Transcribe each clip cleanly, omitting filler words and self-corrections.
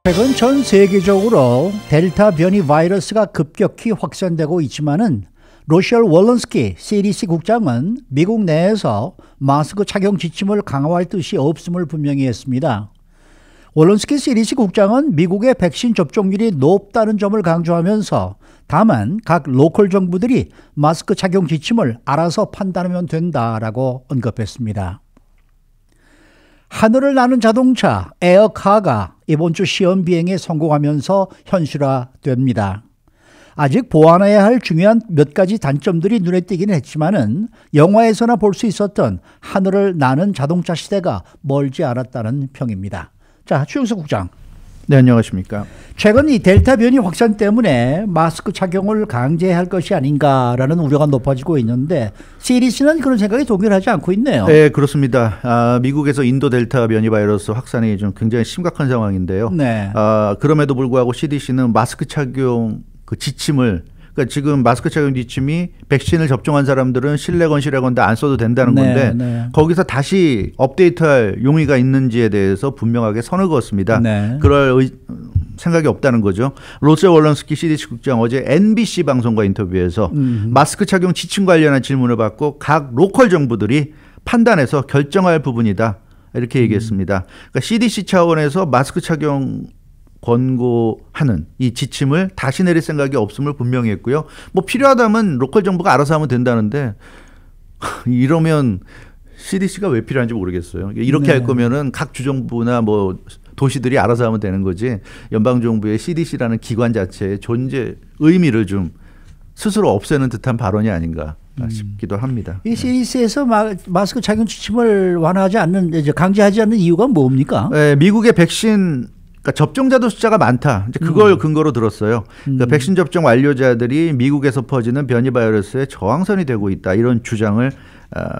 최근 전 세계적으로 델타 변이 바이러스가 급격히 확산되고 있지만은 로셜 월런스키 CDC 국장은 미국 내에서 마스크 착용 지침을 강화할 뜻이 없음을 분명히 했습니다. 월런스키 CDC 국장은 미국의 백신 접종률이 높다는 점을 강조하면서 다만 각 로컬 정부들이 마스크 착용 지침을 알아서 판단하면 된다라고 언급했습니다. 하늘을 나는 자동차 에어카가 이번 주 시험 비행에 성공하면서 현실화됩니다. 아직 보완해야 할 중요한 몇 가지 단점들이 눈에 띄기는 했지만은 영화에서나 볼 수 있었던 하늘을 나는 자동차 시대가 멀지 않았다는 평입니다. 자, 추영석 국장. 네, 안녕하십니까. 최근 이 델타 변이 확산 때문에 마스크 착용을 강제할 것이 아닌가라는 우려가 높아지고 있는데 CDC는 그런 생각이 동일하지 않고 있네요. 네, 그렇습니다. 미국에서 인도 델타 변이 바이러스 확산이 좀 굉장히 심각한 상황인데요. 네. 그럼에도 불구하고 CDC는 마스크 착용 그 지침을, 그러니까 지금 마스크 착용 지침이 백신을 접종한 사람들은 실내건 실외건 다 안 써도 된다는 건데 거기서 다시 업데이트할 용의가 있는지에 대해서 분명하게 선을 그었습니다. 그럴 생각이 없다는 거죠. 로셜 월런스키 CDC 국장 어제 NBC 방송과 인터뷰에서 마스크 착용 지침 관련한 질문을 받고 각 로컬 정부들이 판단해서 결정할 부분이다 이렇게 얘기했습니다. 그러니까 CDC 차원에서 마스크 착용 권고하는 이 지침을 다시 내릴 생각이 없음을 분명히 했고요. 뭐 필요하다면 로컬 정부가 알아서 하면 된다는데 이러면 CDC가 왜 필요한지 모르겠어요. 이렇게 할 거면은 각 주정부나 뭐 도시들이 알아서 하면 되는 거지 연방정부의 CDC라는 기관 자체의 존재 의미를 좀 스스로 없애는 듯한 발언이 아닌가 싶기도 합니다. 이 CDC에서 마스크 착용 지침을 완화하지 않는, 이제 강제하지 않는 이유가 뭡니까? 네, 미국의 백신 그러니까 접종자들 숫자가 많다. 이제 그걸 근거로 들었어요. 그러니까 백신 접종 완료자들이 미국에서 퍼지는 변이 바이러스의 저항선이 되고 있다. 이런 주장을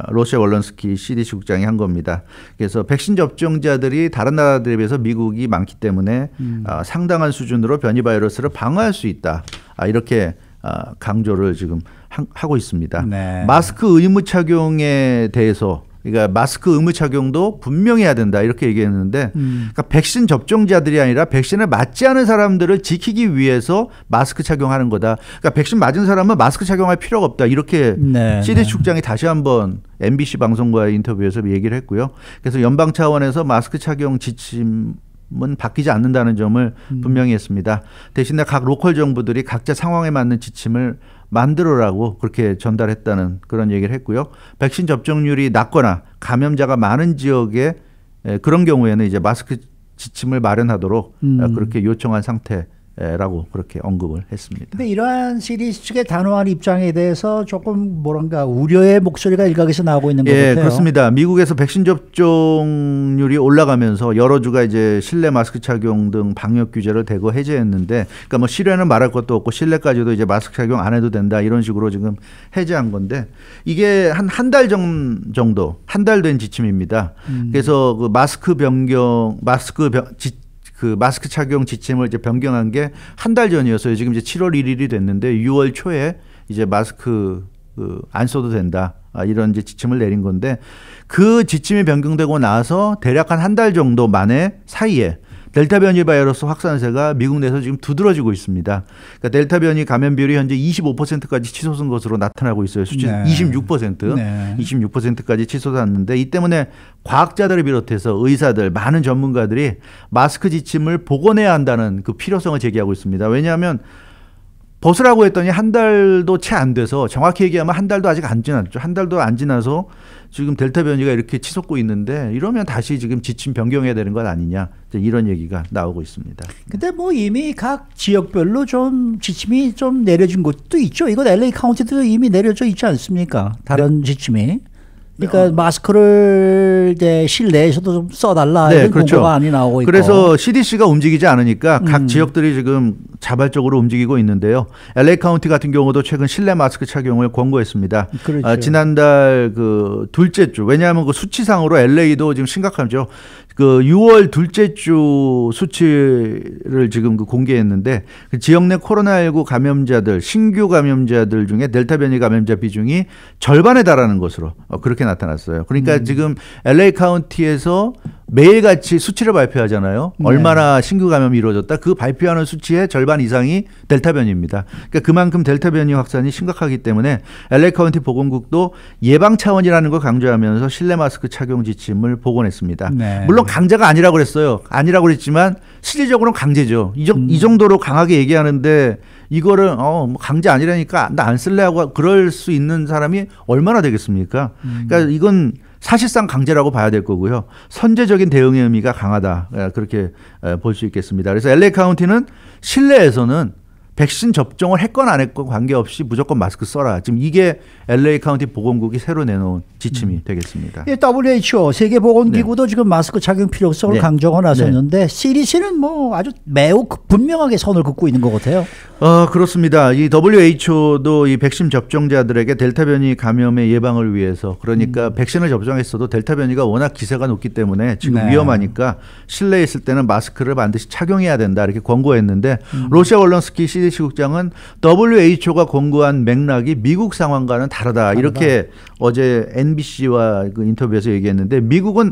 로셜 월런스키 CDC 국장이 한 겁니다. 그래서 백신 접종자들이 다른 나라들에 비해서 미국이 많기 때문에 상당한 수준으로 변이 바이러스를 방어할 수 있다. 이렇게 강조를 지금 하고 있습니다. 네. 마스크 의무 착용에 대해서 그러니까 마스크 의무 착용도 분명히 해야 된다 이렇게 얘기했는데 그러니까 백신 접종자들이 아니라 백신을 맞지 않은 사람들을 지키기 위해서 마스크 착용하는 거다. 그러니까 백신 맞은 사람은 마스크 착용할 필요가 없다 이렇게 CDC 국장이 다시 한번 MBC 방송과의 인터뷰에서 얘기를 했고요. 그래서 연방 차원에서 마스크 착용 지침은 바뀌지 않는다는 점을 분명히 했습니다. 대신에 각 로컬 정부들이 각자 상황에 맞는 지침을 만들어라고 그렇게 전달했다는 그런 얘기를 했고요. 백신 접종률이 낮거나 감염자가 많은 지역에 그런 경우에는 이제 마스크 지침을 마련하도록 그렇게 요청한 상태라고 그렇게 언급을 했습니다. 근데 이러한 CDC 측의 단호한 입장에 대해서 조금 뭐랄까 우려의 목소리가 일각에서 나오고 있는 것 같아요. 그렇습니다. 미국에서 백신 접종률이 올라가면서 여러 주가 이제 실내 마스크 착용 등 방역 규제를 대거 해제했는데, 그러니까 뭐 실외는 말할 것도 없고 실내까지도 이제 마스크 착용 안 해도 된다 이런 식으로 지금 해제한 건데 이게 한 달 정도 한 달 된 지침입니다. 그래서 그 마스크 착용 지침을 이제 변경한 게 한 달 전이었어요. 지금 이제 7월 1일이 됐는데 6월 초에 이제 마스크 안 써도 된다. 이런 이제 지침을 내린 건데 그 지침이 변경되고 나서 대략 한 달 정도 만에 사이에 델타 변이 바이러스 확산세가 미국 내에서 지금 두드러지고 있습니다. 그러니까 델타 변이 감염 비율이 현재 25%까지 치솟은 것으로 나타나고 있어요. 수치 26%까지 치솟았는데 이 때문에 과학자들을 비롯해서 의사들, 많은 전문가들이 마스크 지침을 복원해야 한다는 그 필요성을 제기하고 있습니다. 왜냐하면 벗으라고 했더니 한 달도 채 안 돼서, 정확히 얘기하면 한 달도 아직 안 지났죠. 한 달도 안 지나서 지금 델타 변이가 이렇게 치솟고 있는데 이러면 다시 지금 지침 변경해야 되는 것 아니냐, 이런 얘기가 나오고 있습니다. 근데 뭐 이미 각 지역별로 좀 지침이 좀 내려진 곳도 있죠. 이건 LA 카운티도 이미 내려져 있지 않습니까? 다른 지침이. 그러니까 마스크를 이제 실내에서도 좀 써달라 이런 공고가 많이 나오고 있고. 그래서 CDC가 움직이지 않으니까 각 지역들이 지금 자발적으로 움직이고 있는데요. LA 카운티 같은 경우도 최근 실내 마스크 착용을 권고했습니다. 지난달 그 둘째 주, 왜냐하면 그 수치상으로 LA도 지금 심각하죠. 그 6월 둘째 주 수치를 지금 공개했는데 그 지역 내 코로나19 감염자들, 신규 감염자들 중에 델타 변이 감염자 비중이 절반에 달하는 것으로 그렇게 나타났어요. 그러니까 지금 LA 카운티에서 매일같이 수치를 발표하잖아요. 네. 얼마나 신규 감염이 이루어졌다. 그 발표하는 수치의 절반 이상이 델타 변이입니다. 그러니까 그만큼 델타 변이 확산이 심각하기 때문에 LA 카운티 보건국도 예방 차원이라는 걸 강조하면서 실내 마스크 착용 지침을 복원했습니다. 네. 물론 강제가 아니라고 그랬어요. 아니라고 그랬지만 실질적으로는 강제죠. 이 정도로 강하게 얘기하는데 이거를 뭐 강제 아니라니까 나 안 쓸래 하고 그럴 수 있는 사람이 얼마나 되겠습니까? 그러니까 이건 사실상 강제라고 봐야 될 거고요. 선제적인 대응의 의미가 강하다. 그렇게 볼 수 있겠습니다. 그래서 LA 카운티는 실내에서는 백신 접종을 했건 안 했건 관계없이 무조건 마스크 써라. 지금 이게 LA 카운티 보건국이 새로 내놓은 지침이 되겠습니다. WHO 세계보건기구도 네. 지금 마스크 착용 필요성을 네. 강조하고 나섰는데 네. CDC는 뭐 아주 매우 분명하게 선을 긋고 있는 것 같아요. 그렇습니다. 이 WHO도 이 백신 접종자들에게 델타 변이 감염의 예방을 위해서 그러니까 백신을 접종했어도 델타 변이가 워낙 기세가 높기 때문에 지금 네. 위험하니까 실내에 있을 때는 마스크를 반드시 착용해야 된다 이렇게 권고했는데 로시아 월런스키 CDC 국장은 WHO가 권고한 맥락이 미국 상황과는 다르다. 이렇게 어제 NBC와 그 인터뷰에서 얘기했는데 미국은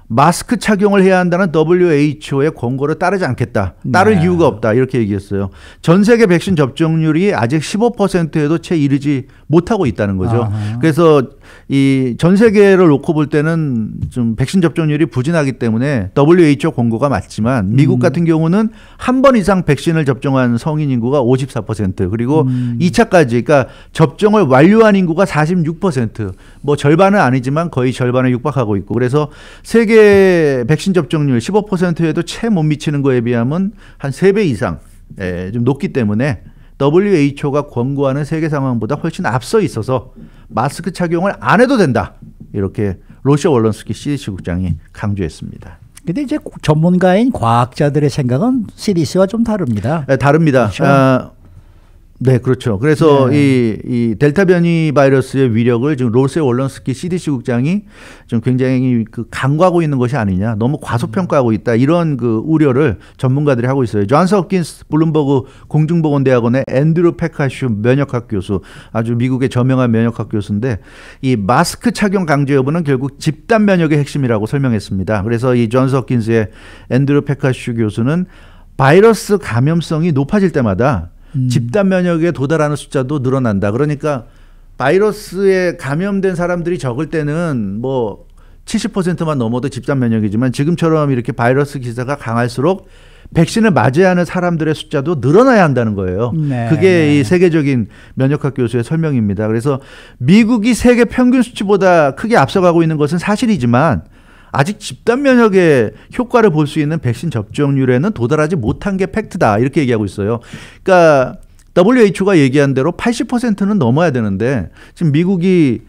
마스크 착용을 해야 한다는 WHO의 권고를 따르지 않겠다. 따를 네. 이유가 없다. 이렇게 얘기했어요. 전 세계 백신 접종률이 아직 15%에도 채 이르지 못하고 있다는 거죠. 아하. 그래서 이 전 세계를 놓고 볼 때는 좀 백신 접종률이 부진하기 때문에 WHO 권고가 맞지만 미국 같은 경우는 한 번 이상 백신을 접종한 성인 인구가 54% 그리고 2차까지 그러니까 접종을 완료한 인구가 46% 뭐 절반은 아니지만 거의 절반에 육박하고 있고 그래서 세계 백신 접종률 15%에도 채 못 미치는 거에 비하면 한 3배 이상 좀 높기 때문에 WHO가 권고하는 세계 상황보다 훨씬 앞서 있어서 마스크 착용을 안 해도 된다. 이렇게 로시아 월런스키 CDC 국장이 강조했습니다. 근데 이제 전문가인 과학자들의 생각은 CDC와 좀 다릅니다. 네, 다릅니다. 그렇죠? 네, 그렇죠. 그래서 네. 이 델타 변이 바이러스의 위력을 지금 로시아 월런스키 CDC 국장이 좀 굉장히 간과하고 있는 것이 아니냐, 너무 과소평가하고 있다 이런 그 우려를 전문가들이 하고 있어요. 존스 홉킨스 블룸버그 공중보건대학원의 앤드류 페카슈 면역학 교수, 아주 미국의 저명한 면역학 교수인데 이 마스크 착용 강제 여부는 결국 집단 면역의 핵심이라고 설명했습니다. 그래서 이 존스 홉킨스의 앤드류 페카슈 교수는 바이러스 감염성이 높아질 때마다 집단 면역에 도달하는 숫자도 늘어난다. 그러니까 바이러스에 감염된 사람들이 적을 때는 뭐 70%만 넘어도 집단 면역이지만 지금처럼 이렇게 바이러스 기세가 강할수록 백신을 맞아야 하는 사람들의 숫자도 늘어나야 한다는 거예요. 네, 그게 네. 이 세계적인 면역학 교수의 설명입니다. 그래서 미국이 세계 평균 수치보다 크게 앞서가고 있는 것은 사실이지만 아직 집단 면역의 효과를 볼 수 있는 백신 접종률에는 도달하지 못한 게 팩트다. 이렇게 얘기하고 있어요. 그러니까 WHO가 얘기한 대로 80%는 넘어야 되는데 지금 미국이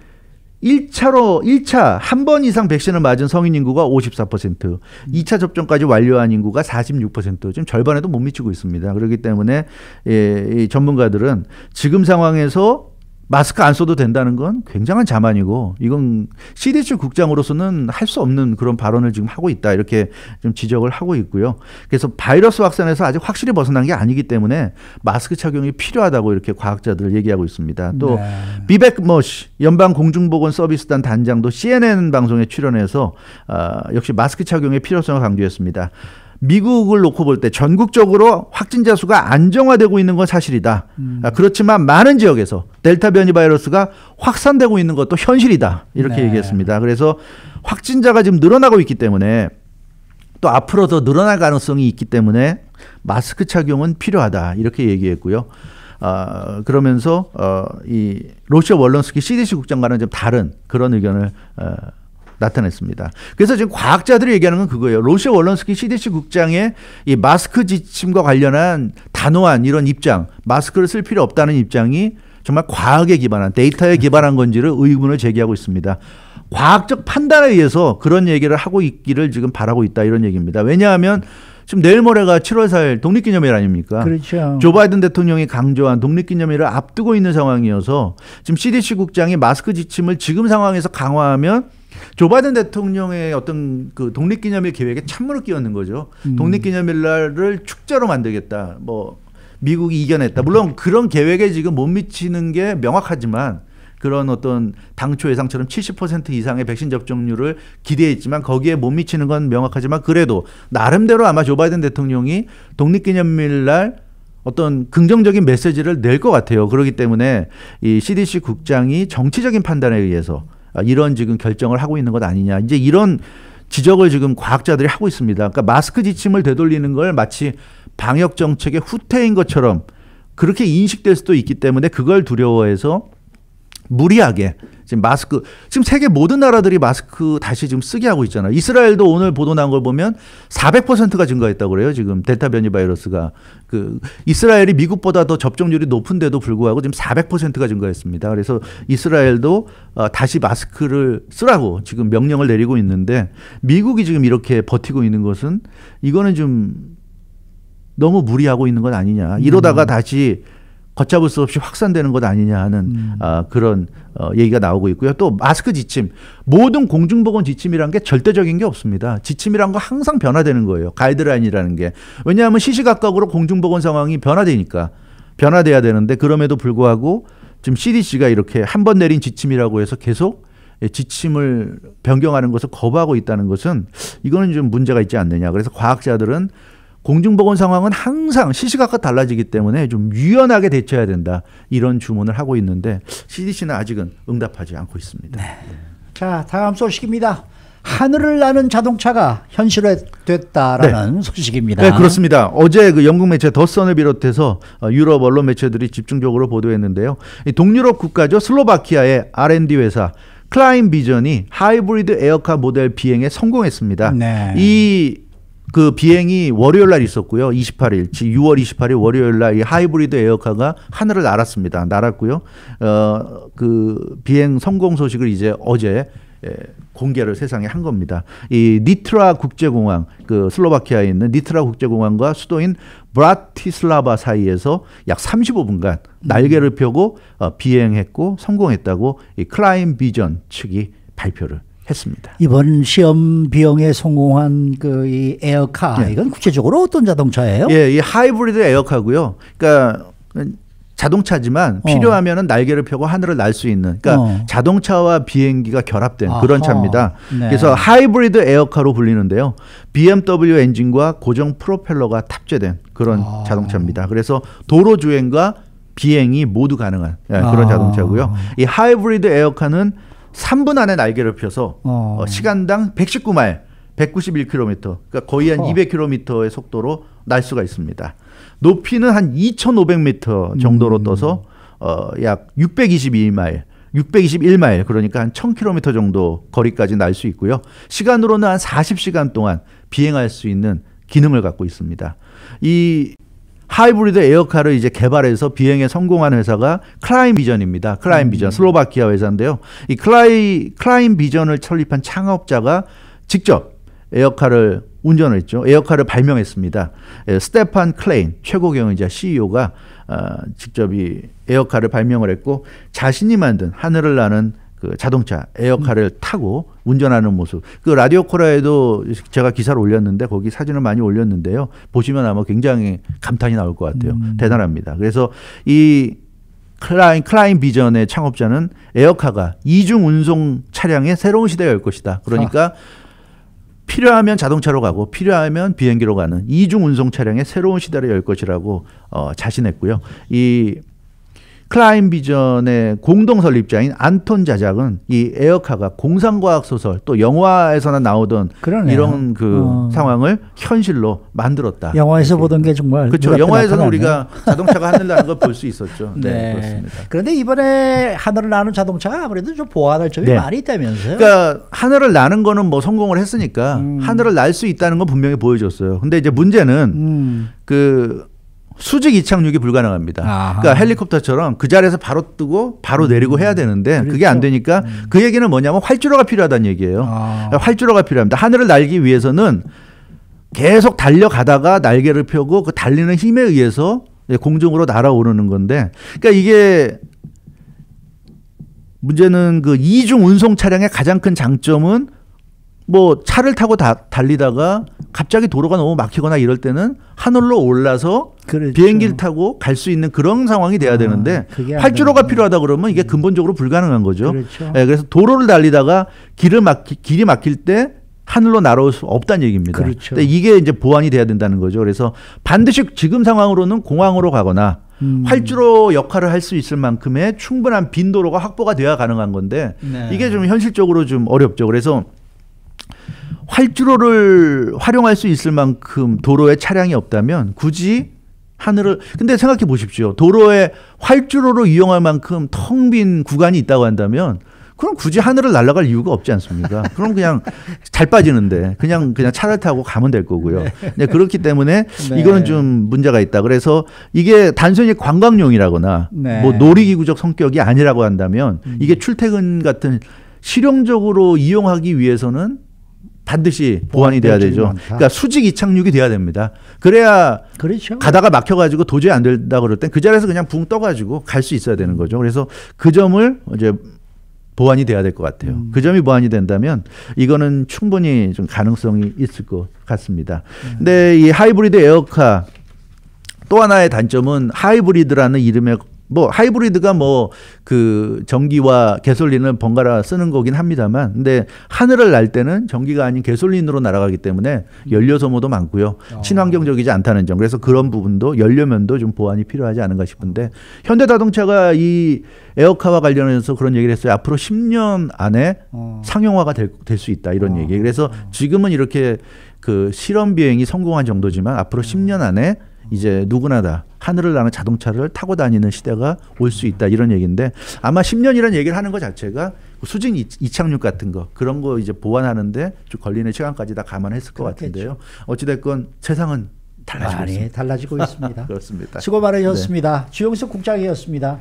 1차 한 번 이상 백신을 맞은 성인 인구가 54%, 2차 접종까지 완료한 인구가 46%, 지금 절반에도 못 미치고 있습니다. 그렇기 때문에 이 전문가들은 지금 상황에서 마스크 안 써도 된다는 건 굉장한 자만이고 이건 CDC 국장으로서는 할 수 없는 그런 발언을 지금 하고 있다 이렇게 좀 지적을 하고 있고요. 그래서 바이러스 확산에서 아직 확실히 벗어난 게 아니기 때문에 마스크 착용이 필요하다고 이렇게 과학자들 얘기하고 있습니다. 또 네. 비백 머시 연방공중보건서비스단 단장도 CNN 방송에 출연해서 역시 마스크 착용의 필요성을 강조했습니다. 미국을 놓고 볼 때 전국적으로 확진자 수가 안정화되고 있는 건 사실이다. 그렇지만 많은 지역에서 델타 변이 바이러스가 확산되고 있는 것도 현실이다. 이렇게 네. 얘기했습니다. 그래서 확진자가 지금 늘어나고 있기 때문에 또 앞으로 더 늘어날 가능성이 있기 때문에 마스크 착용은 필요하다. 이렇게 얘기했고요. 그러면서 이 로시아 월런스키 CDC 국장과는 좀 다른 그런 의견을 나타냈습니다. 그래서 지금 과학자들이 얘기하는 건 그거예요. 로시아 월런스키 CDC 국장의 이 마스크 지침과 관련한 단호한 이런 입장, 마스크를 쓸 필요 없다는 입장이 정말 과학에 기반한 데이터에 기반한 건지를 의문을 제기하고 있습니다. 과학적 판단에 의해서 그런 얘기를 하고 있기를 지금 바라고 있다 이런 얘기입니다. 왜냐하면 지금 내일 모레가 7월 4일 독립기념일 아닙니까? 그렇죠. 조 바이든 대통령이 강조한 독립기념일을 앞두고 있는 상황이어서 지금 CDC 국장이 마스크 지침을 지금 상황에서 강화하면 조 바이든 대통령의 어떤 그 독립기념일 계획에 찬물을 끼얹는 거죠. 독립기념일 날을 축제로 만들겠다. 뭐 미국이 이겨냈다. 물론 그런 계획에 지금 못 미치는 게 명확하지만 그런 어떤 당초 예상처럼 70% 이상의 백신 접종률을 기대했지만 거기에 못 미치는 건 명확하지만 그래도 나름대로 아마 조 바이든 대통령이 독립기념일 날 어떤 긍정적인 메시지를 낼 것 같아요. 그렇기 때문에 이 CDC 국장이 정치적인 판단에 의해서 이런 지금 결정을 하고 있는 것 아니냐. 이제 이런 지적을 지금 과학자들이 하고 있습니다. 그러니까 마스크 지침을 되돌리는 걸 마치 방역 정책의 후퇴인 것처럼 그렇게 인식될 수도 있기 때문에 그걸 두려워해서 무리하게 지금 마스크, 지금 세계 모든 나라들이 마스크 다시 지금 쓰게 하고 있잖아요. 이스라엘도 오늘 보도 난 걸 보면 400%가 증가했다고 그래요. 지금 델타 변이 바이러스가 이스라엘이 미국보다 더 접종률이 높은데도 불구하고 지금 400%가 증가했습니다. 그래서 이스라엘도 다시 마스크를 쓰라고 지금 명령을 내리고 있는데 미국이 지금 이렇게 버티고 있는 것은 이거는 좀 너무 무리하고 있는 건 아니냐. 이러다가 다시 걷잡을 수 없이 확산되는 것 아니냐 하는 그런 얘기가 나오고 있고요. 또 마스크 지침, 모든 공중보건 지침이라는 게 절대적인 게 없습니다. 지침이란 거 항상 변화되는 거예요. 가이드라인이라는 게. 왜냐하면 시시각각으로 공중보건 상황이 변화되니까 변화돼야 되는데 그럼에도 불구하고 지금 CDC가 이렇게 한 번 내린 지침이라고 해서 계속 지침을 변경하는 것을 거부하고 있다는 것은 이거는 좀 문제가 있지 않느냐. 그래서 과학자들은 공중보건 상황은 항상 시시각각 달라지기 때문에 좀 유연하게 대처해야 된다. 이런 주문을 하고 있는데 CDC는 아직은 응답하지 않고 있습니다. 네. 자, 다음 소식입니다. 하늘을 나는 자동차가 현실화됐다라는 네. 소식입니다. 네, 그렇습니다. 어제 그 영국 매체 더선을 비롯해서 유럽 언론 매체들이 집중적으로 보도했는데요. 동유럽 국가죠. 슬로바키아의 R&D 회사 클라인 비전이 하이브리드 에어카 모델 비행에 성공했습니다. 네. 그 비행이 월요일 날 있었고요. 28일, 6월 28일 월요일 날 이 하이브리드 에어카가 하늘을 날았고요. 그 비행 성공 소식을 이제 어제 공개를 세상에 한 겁니다. 이 니트라 국제공항, 그 슬로바키아에 있는 니트라 국제공항과 수도인 브라티슬라바 사이에서 약 35분간 날개를 펴고 비행했고 성공했다고 이 클라인 비전 측이 발표를 했습니다. 이번 시험 비용에 성공한 이 에어카, 네. 이건 구체적으로 어떤 자동차예요? 예, 이 하이브리드 에어카고요. 그러니까 자동차지만 필요하면은 날개를 펴고 하늘을 날 수 있는, 그러니까 자동차와 비행기가 결합된 그런 차입니다. 네. 그래서 하이브리드 에어카로 불리는데요. BMW 엔진과 고정 프로펠러가 탑재된 그런 자동차입니다. 그래서 도로 주행과 비행이 모두 가능한 그런 자동차고요. 이 하이브리드 에어카는 3분 안에 날개를 펴서 시간당 119마일, 191km, 그러니까 거의 한 200km의 속도로 날 수가 있습니다. 높이는 한 2,500m 정도로 떠서 약 621마일, 그러니까 한 1,000km 정도 거리까지 날 수 있고요. 시간으로는 한 40시간 동안 비행할 수 있는 기능을 갖고 있습니다. 이 하이브리드 에어카를 이제 개발해서 비행에 성공한 회사가 클라인 비전입니다. 클라인 비전, 슬로바키아 회사인데요. 이 클라인 비전을 설립한 창업자가 직접 에어카를 운전을 했죠. 에어카를 발명했습니다. 스테판 클레인 최고 경영자 CEO가 직접 이 에어카를 발명을 했고 자신이 만든 하늘을 나는 그 자동차 에어카를 타고 운전하는 모습. 그 라디오 코라에도 제가 기사를 올렸는데 거기 사진을 많이 올렸는데요. 보시면 아마 굉장히 감탄이 나올 것 같아요. 대단합니다. 그래서 이 클라인 비전의 창업자는 에어카가 이중 운송 차량의 새로운 시대가 열 것이다. 그러니까 필요하면 자동차로 가고 필요하면 비행기로 가는 이중 운송 차량의 새로운 시대를 열 것이라고 자신했고요. 이 클라인 비전의 공동 설립자인 안톤 자작은 이 에어카가 공상과학 소설 또 영화에서나 나오던 그러네요. 이런 그 상황을 현실로 만들었다. 영화에서 보던 게 정말 그렇죠. 영화에서는 우리가 자동차가 하늘 나는 걸 볼 수 있었죠. 네, 그렇습니다. 그런데 이번에 하늘을 나는 자동차가 아무래도 좀 보완할 점이 많이 있다면서요? 그러니까 하늘을 나는 거는 뭐 성공을 했으니까 하늘을 날 수 있다는 건 분명히 보여줬어요. 근데 이제 문제는 그 수직 이착륙이 불가능합니다. 그러니까 헬리콥터처럼 그 자리에서 바로 뜨고 바로 내리고 해야 되는데 그렇죠. 그게 안 되니까 그 얘기는 뭐냐면 활주로가 필요하다는 얘기예요. 활주로가 필요합니다. 하늘을 날기 위해서는 계속 달려가다가 날개를 펴고 그 달리는 힘에 의해서 공중으로 날아오르는 건데, 그러니까 이게 문제는 그 이중 운송 차량의 가장 큰 장점은 뭐 차를 타고 달리다가 갑자기 도로가 너무 막히거나 이럴 때는 하늘로 올라서 그렇죠. 비행기를 타고 갈 수 있는 그런 상황이 돼야 되는데 활주로가 필요하다 그러면 이게 근본적으로 불가능한 거죠. 그렇죠. 네, 그래서 도로를 달리다가 길이 막힐 때 하늘로 날아올 수 없다는 얘기입니다. 그렇죠. 근데 이게 이제 보완이 돼야 된다는 거죠. 그래서 반드시 지금 상황으로는 공항으로 가거나 활주로 역할을 할 수 있을 만큼의 충분한 빈 도로가 확보가 돼야 가능한 건데 네. 이게 좀 현실적으로 좀 어렵죠. 그래서 활주로를 활용할 수 있을 만큼 도로에 차량이 없다면 굳이 하늘을 근데 생각해 보십시오. 도로에 활주로로 이용할 만큼 텅 빈 구간이 있다고 한다면 그럼 굳이 하늘을 날아갈 이유가 없지 않습니까? 그럼 그냥 잘 빠지는데 그냥 차를 타고 가면 될 거고요. 네, 그렇기 때문에 네. 이거는 좀 문제가 있다. 그래서 이게 단순히 관광용이라거나 네. 뭐 놀이기구적 성격이 아니라고 한다면 이게 출퇴근 같은 실용적으로 이용하기 위해서는 반드시 보완이 돼야 되죠. 많다. 그러니까 수직 이착륙이 돼야 됩니다. 그래야 그렇죠. 가다가 막혀가지고 도저히 안 된다 그럴 땐 그 자리에서 그냥 붕 떠가지고 갈 수 있어야 되는 거죠. 그래서 그 점을 이제 보완이 돼야 될 것 같아요. 그 점이 보완이 된다면 이거는 충분히 좀 가능성이 있을 것 같습니다. 근데 이 하이브리드 에어카 또 하나의 단점은 하이브리드라는 이름의 뭐 하이브리드가 뭐 그 전기와 개솔린을 번갈아 쓰는 거긴 합니다만 근데 하늘을 날 때는 전기가 아닌 개솔린으로 날아가기 때문에 연료 소모도 많고요. 친환경적이지 않다는 점. 그래서 그런 부분도 연료면도 좀 보완이 필요하지 않은가 싶은데 현대자동차가 이 에어카와 관련해서 그런 얘기를 했어요. 앞으로 10년 안에 상용화가 될 수 있다 이런 얘기. 그래서 지금은 이렇게 그 실험 비행이 성공한 정도지만 앞으로 10년 안에 이제 누구나 다 하늘을 나는 자동차를 타고 다니는 시대가 올 수 있다 이런 얘기인데 아마 10년이라는 얘기를 하는 것 자체가 수직 이착륙 같은 거 그런 거 이제 보완하는데 좀 걸리는 시간까지 다 감안했을 것 같은데요. 어찌됐건 세상은 달라지고 있습니다. 달라지고 있습니다. 그렇습니다. 수고 많으셨습니다. 네. 주영석 국장이었습니다.